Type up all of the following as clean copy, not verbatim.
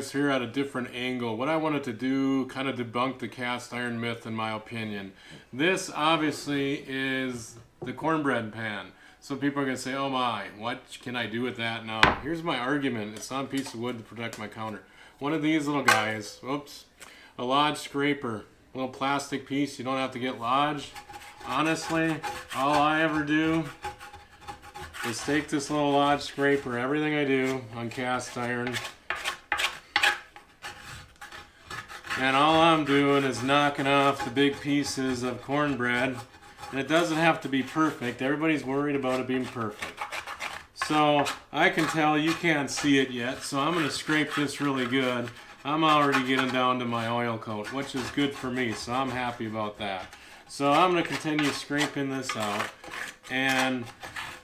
guys here at a different angle. What I wanted to do, kind of debunk the cast iron myth in my opinion. This obviously is the cornbread pan. So people are going to say, oh my, what can I do with that now? Here's my argument. It's on a piece of wood to protect my counter. One of these little guys, oops, a lodge scraper. A little plastic piece, you don't have to get lodged. Honestly, all I ever do is take this little lodge scraper, everything I do on cast iron, and all I'm doing is knocking off the big pieces of cornbread. And it doesn't have to be perfect. Everybody's worried about it being perfect. So I can tell you can't see it yet, so I'm going to scrape this really good. I'm already getting down to my oil coat, which is good for me, so I'm happy about that. So I'm going to continue scraping this out, and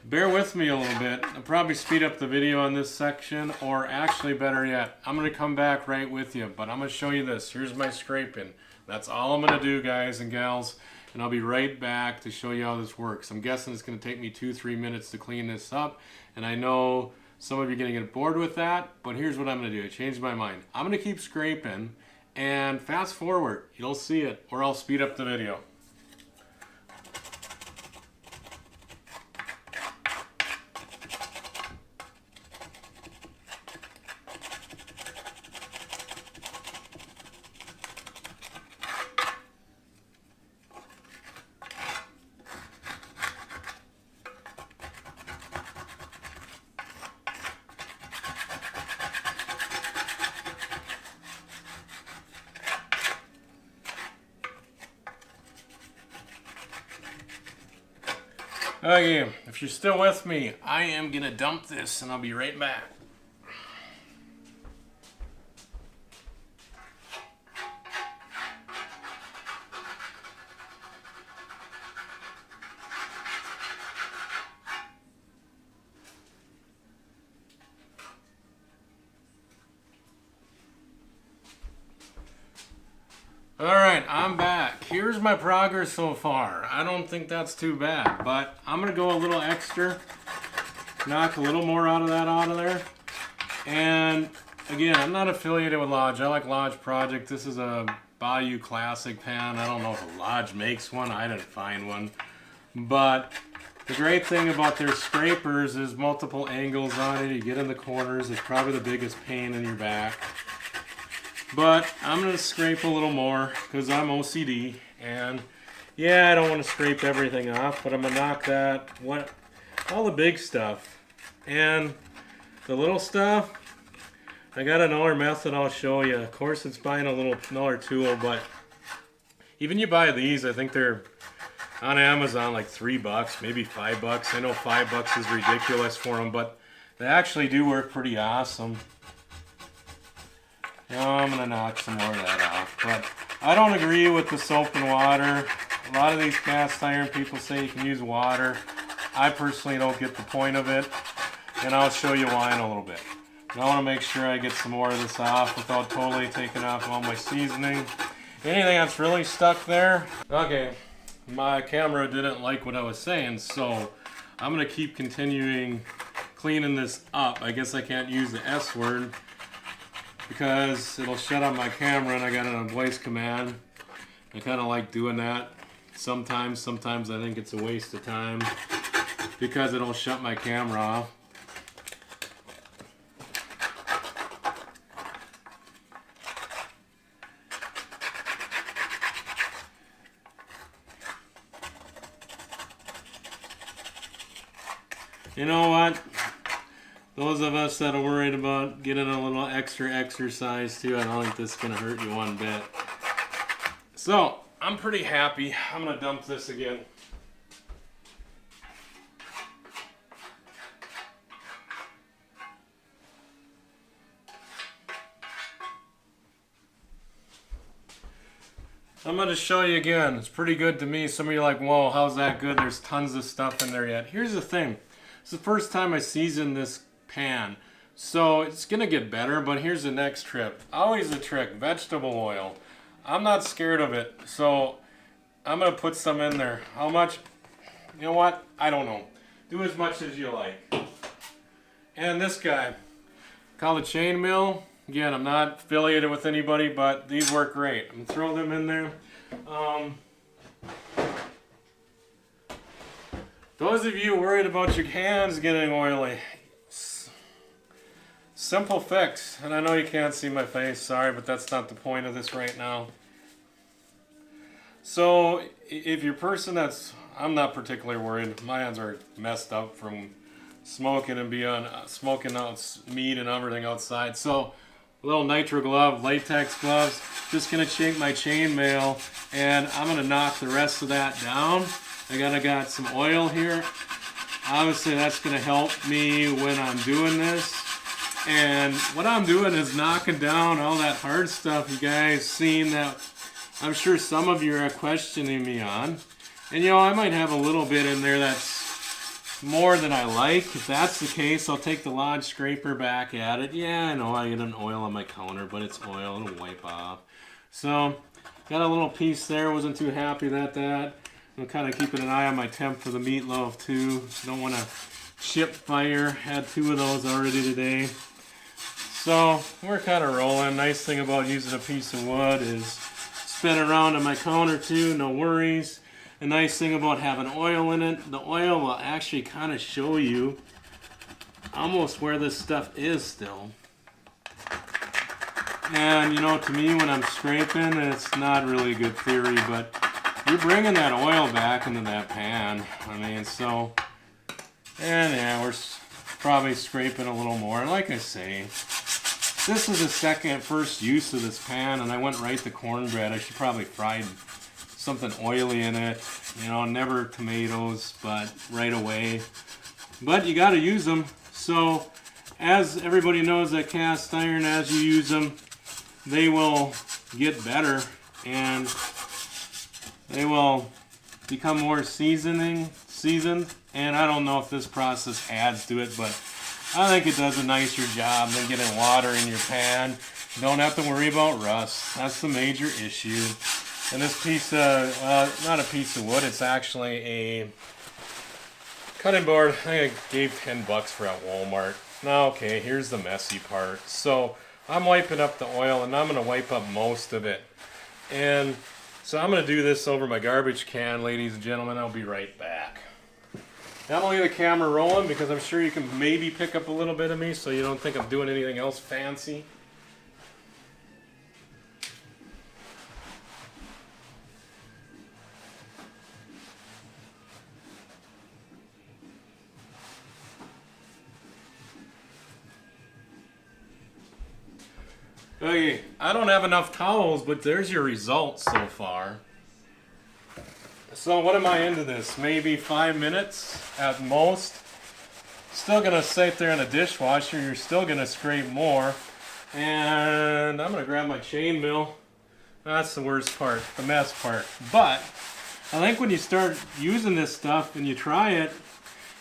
bear with me a little bit. I'll probably speed up the video on this section, or actually better yet, I'm going to come back right with you, but I'm going to show you this. Here's my scraping. That's all I'm going to do, guys and gals, and I'll be right back to show you how this works. I'm guessing it's going to take me 2-3 minutes to clean this up, and I know some of you are going to get bored with that, but here's what I'm going to do. I changed my mind. I'm going to keep scraping, and fast forward. You'll see it, or I'll speed up the video. Okay, if you're still with me, I am gonna dump this and I'll be right back. Alright, I'm back. Here's my progress so far. I don't think that's too bad, but I'm going to go a little extra, knock a little more out of there. And again, I'm not affiliated with Lodge. I like Lodge Project. This is a Bayou Classic pan. I don't know if Lodge makes one. I didn't find one. But the great thing about their scrapers is multiple angles on it. You get in the corners. It's probably the biggest pain in your back. But I'm going to scrape a little more because I'm OCD, and yeah, I don't want to scrape everything off, but I'm going to knock that, all the big stuff, and the little stuff, I got another method I'll show you. Of course, it's buying another tool, but even you buy these, I think they're on Amazon like $3, maybe $5. I know $5 is ridiculous for them, but they actually do work pretty awesome. I'm going to knock some more of that off, but I don't agree with the soap and water. A lot of these cast iron people say you can use water. I personally don't get the point of it, and I'll show you why in a little bit. And I want to make sure I get some more of this off without totally taking off all my seasoning. Anything that's really stuck there. Okay, my camera didn't like what I was saying, so I'm going to keep continuing cleaning this up. I guess I can't use the S word, because it'll shut on my camera and I got it on voice command. I kind of like doing that sometimes I think it's a waste of time because it'll shut my camera off. You know what? Those of us that are worried about getting a little extra exercise too, I don't think this is going to hurt you one bit. So, I'm pretty happy. I'm going to dump this again. I'm going to show you again. It's pretty good to me. Some of you are like, whoa, how's that good? There's tons of stuff in there yet. Here's the thing. It's the first time I seasoned this pan, so it's gonna get better, but here's the next trick. Always a trick, vegetable oil. I'm not scared of it, so I'm gonna put some in there. How much? You know what? I don't know. Do as much as you like. And this guy, called a chain mill. Again, I'm not affiliated with anybody, but these work great. I'm gonna throw them in there. Those of you worried about your hands getting oily, simple fix. And I know you can't see my face, sorry, but that's not the point of this right now. So if you're a person I'm not particularly worried. My hands are messed up from smoking and smoking out meat and everything outside. So a little nitro glove, latex gloves. Just gonna shake my chainmail, and I'm gonna knock the rest of that down. I got some oil here. Obviously that's gonna help me when I'm doing this. And what I'm doing is knocking down all that hard stuff you guys seen that I'm sure some of you are questioning me on. And you know, I might have a little bit in there that's more than I like. If that's the case, I'll take the Lodge scraper back at it. Yeah, I know I get an oil on my counter, but it's oil, it'll wipe off. So, got a little piece there, wasn't too happy about that. I'm kind of keeping an eye on my temp for the meatloaf too. Don't want to chip fire. Had 2 of those already today. So we're kind of rolling. Nice thing about using a piece of wood is spin around on my counter too, no worries. The nice thing about having oil in it, the oil will actually kind of show you almost where this stuff is still. And you know, to me when I'm scraping, it's not really a good theory, but you're bringing that oil back into that pan. I mean, so, and yeah, we're probably scraping a little more. Like I say, this is the first use of this pan, and I went right to cornbread. I should probably fried something oily in it. You know, never tomatoes, but right away. But you got to use them. So, as everybody knows that cast iron, as you use them, they will get better, and they will become more seasoned, and I don't know if this process adds to it, but I think it does a nicer job than getting water in your pan. You don't have to worry about rust. That's the major issue. And this piece of, not a piece of wood, it's actually a cutting board. I think I gave $10 for at Walmart. Now, okay, here's the messy part. So I'm wiping up the oil, and I'm going to wipe up most of it. And so I'm going to do this over my garbage can, ladies and gentlemen. I'll be right back. Now I'm going to leave the camera rolling because I'm sure you can maybe pick up a little bit of me so you don't think I'm doing anything else fancy. Okay, I don't have enough towels, but there's your results so far. So what am I into this? Maybe 5 minutes at most. Still gonna sit there in a dishwasher. You're still gonna scrape more. And I'm gonna grab my chain mill. That's the worst part, the mess part. But I think when you start using this stuff and you try it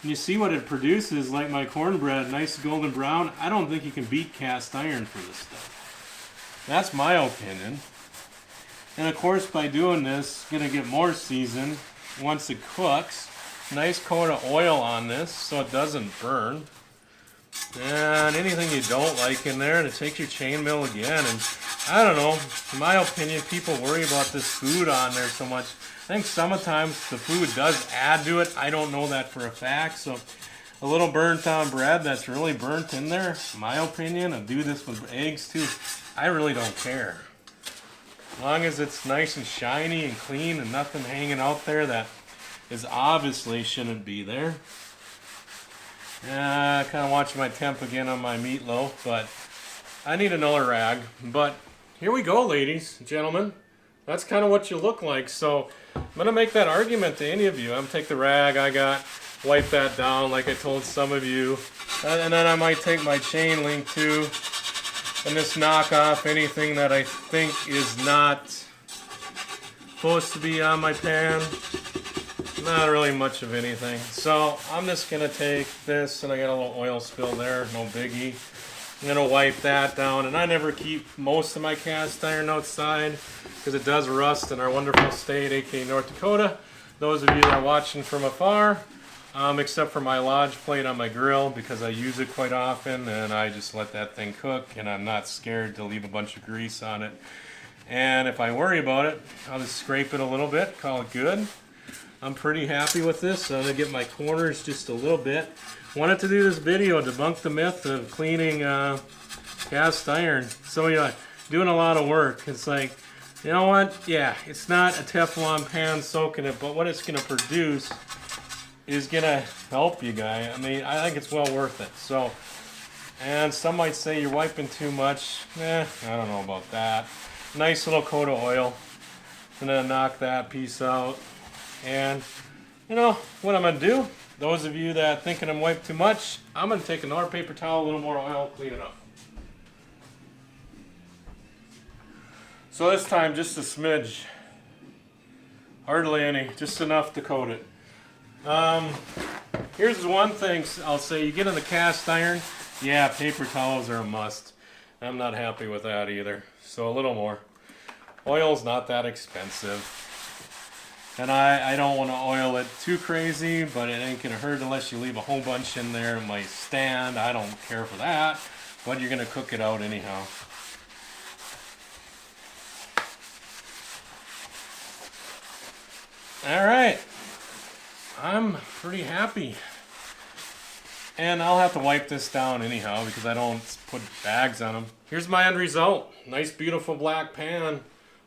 and you see what it produces, like my cornbread, nice golden brown, I don't think you can beat cast iron for this stuff. That's my opinion. And of course, by doing this, gonna get more seasoned once it cooks. Nice coat of oil on this so it doesn't burn. And anything you don't like in there, to take your chainmail again. And I don't know, in my opinion, people worry about this food on there so much. I think sometimes the food does add to it. I don't know that for a fact. So a little burnt on bread that's really burnt in there, in my opinion, I'll do this with eggs too. I really don't care. As long as it's nice and shiny and clean and nothing hanging out there that is obviously shouldn't be there. Kind of watching my temp again on my meatloaf, but I need another rag. But here we go, ladies and gentlemen. That's kind of what you look like. So I'm going to make that argument to any of you. I'm going to take the rag I got, wipe that down like I told some of you. And then I might take my chain link too and just knock off anything that I think is not supposed to be on my pan. Not really much of anything. So I'm just gonna take this, and I got a little oil spill there, no biggie. I'm gonna wipe that down, and I never keep most of my cast iron outside because it does rust in our wonderful state, aka North Dakota. Those of you that are watching from afar, except for my Lodge plate on my grill because I use it quite often, and I just let that thing cook, and I'm not scared to leave a bunch of grease on it. And if I worry about it, I'll just scrape it a little bit, call it good. I'm pretty happy with this, so I'm going to get my corners just a little bit. Wanted to do this video, debunk the myth of cleaning cast iron. Some of you are doing a lot of work. It's like, you know what? Yeah, it's not a Teflon pan soaking it, but what it's going to produce is going to help you guys. I mean, I think it's well worth it. So, and some might say you're wiping too much. I don't know about that. Nice little coat of oil. I'm going to knock that piece out. And, you know, what I'm going to do, those of you that thinking I'm wiped too much, I'm going to take another paper towel, a little more oil, clean it up. So this time, just a smidge. Hardly any, just enough to coat it. Here's one thing I'll say, you get in the cast iron, yeah, paper towels are a must. I'm not happy with that either. So a little more. Oil's not that expensive. And I don't want to oil it too crazy, but it ain't going to hurt unless you leave a whole bunch in there. It might stand. I don't care for that, but you're going to cook it out anyhow. All right. I'm pretty happy. And I'll have to wipe this down anyhow because I don't put bags on them. Here's my end result. Nice, beautiful black pan.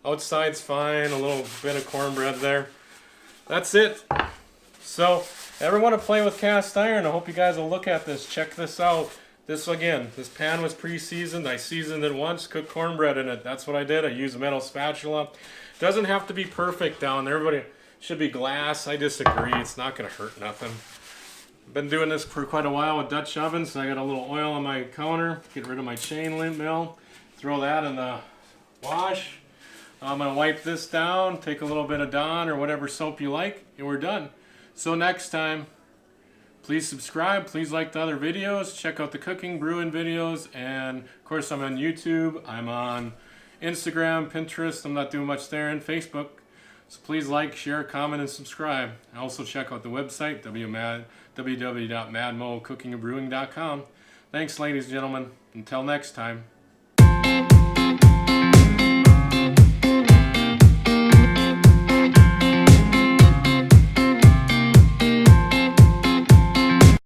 Outside's fine. A little bit of cornbread there. That's it. So, ever want to play with cast iron? I hope you guys will look at this. Check this out. This again, this pan was pre-seasoned. I seasoned it once, cooked cornbread in it. That's what I did. I used a metal spatula. Doesn't have to be perfect down there. Everybody should be glass. I disagree. It's not going to hurt nothing. Been doing this for quite a while with Dutch ovens, so I got a little oil on my counter. Get rid of my chain link mill. Throw that in the wash. I'm going to wipe this down, take a little bit of Dawn or whatever soap you like, and we're done. So next time, please subscribe, please like the other videos, check out the cooking, brewing videos, and of course I'm on YouTube, I'm on Instagram, Pinterest, I'm not doing much there, and Facebook. So please like, share, comment, and subscribe. And also check out the website, www.madmocookingandbrewing.com. Thanks, ladies and gentlemen. Until next time.